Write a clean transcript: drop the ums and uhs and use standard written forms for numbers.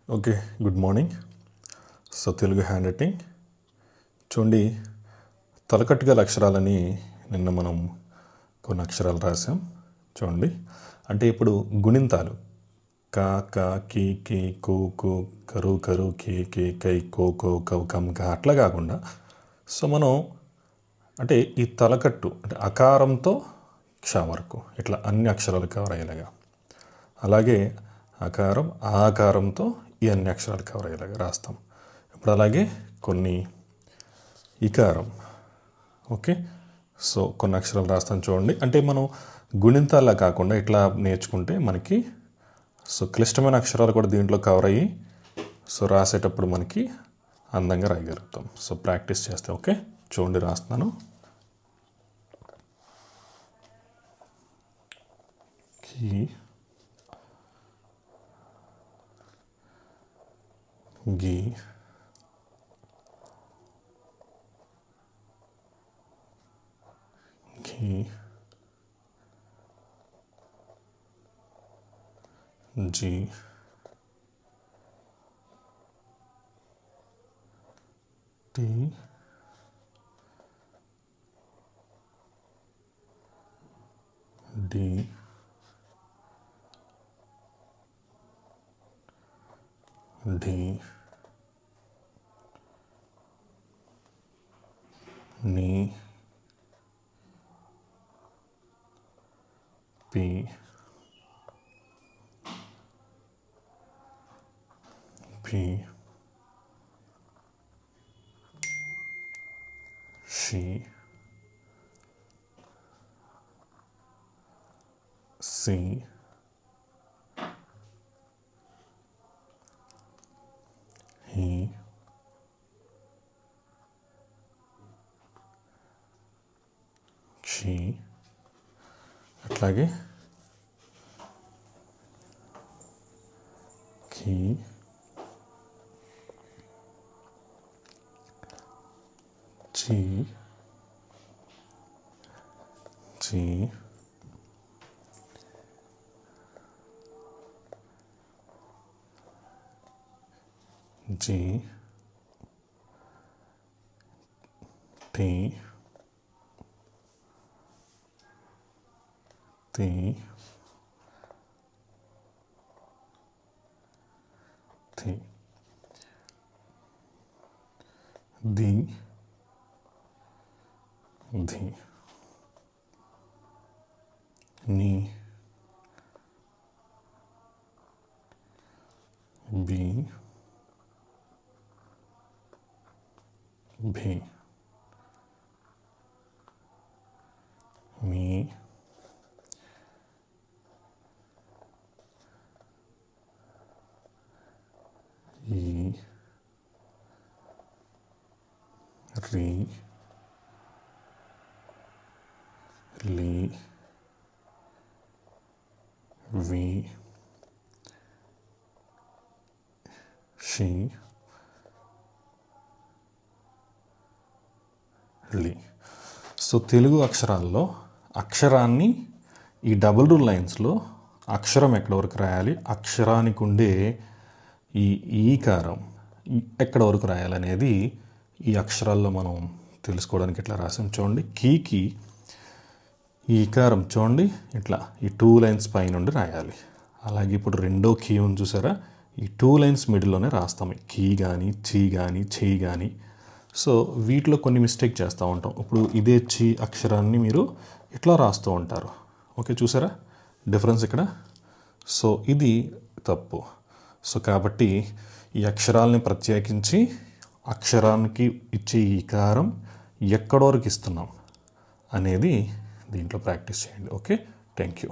Okay, good morning. So Telugu hand writing చూడండి. తలకట్టుగల అక్షరాలని నిన్న మనం కొన్ని అక్షరాలు రాసాం చూడండి. అంటే ఇప్పుడు గుణింతాలు కా కా కీ కీ కు కు కరు కరు కీ కీ కై కో కో కౌ కం కా అట్లా కాకుండా సో మనం అంటే ఈ తలకట్టు అంటే అకారంతో క్ష వరకు ఇట్లా అన్ని అక్షరాలు కవర్ అయ్యేలాగా, అలాగే అకారం ఆకారంతో ఈ అన్ని అక్షరాలు కవర్ అయ్యేలాగా రాస్తాం. ఇప్పుడు అలాగే కొన్ని ఇకారం. ఓకే, సో కొన్ని అక్షరాలు రాస్తాం చూడండి. అంటే మనం గుణింతాల్లా కాకుండా ఇట్లా నేర్చుకుంటే మనకి సో క్లిష్టమైన అక్షరాలు కూడా దీంట్లో కవర్ అయ్యి సో రాసేటప్పుడు మనకి అందంగా రాయగలుగుతాం. సో ప్రాక్టీస్ చేస్తే ఓకే. చూడండి రాస్తున్నాను. కీ గి ఘీ జీ టీ డి ఢీ నీ పీ పీ షీ సి హీ క్షీ. అట్లాగే ఖీ చీ చీ జీ టీ తి థి ది ధి ని బి భి మీ ఈ రి లి వి షి లి. సో తెలుగు అక్షరాల్లో అక్షరాన్ని ఈ డబుల్ రూల్ లైన్స్లో అక్షరం ఎక్కడి వరకు రాయాలి, అక్షరానికి ఉండే ఈ ఈకారం ఎక్కడ వరకు రాయాలనేది ఈ అక్షరాల్లో మనం తెలుసుకోవడానికి ఇట్లా రాసాం చూడండి. కీకి ఈ ఈకారం చూడండి ఇట్లా ఈ 2 లైన్స్ పైనుండి రాయాలి. అలాగే ఇప్పుడు రెండో కీ ఉంది చూసారా, ఈ 2 లైన్స్ మిడిల్లోనే రాస్తాం. కీ కానీ చీ కానీ చెయ్యి కానీ. సో వీటిలో కొన్ని మిస్టేక్ చేస్తూ ఉంటాం. ఇప్పుడు ఇదే చీ అక్షరాన్ని మీరు ఇట్లా రాస్తూ ఉంటారు. ఓకే, చూసారా డిఫరెన్స్ ఇక్కడ. సో ఇది తప్పు. సో కాబట్టి ఈ అక్షరాలని ప్రత్యేకించి అక్షరానికి ఇచ్చే ఈకారం ఎక్కడి వరకు ఇస్తున్నాం అనేది దీంట్లో ప్రాక్టీస్ చేయండి. Okay, thank you.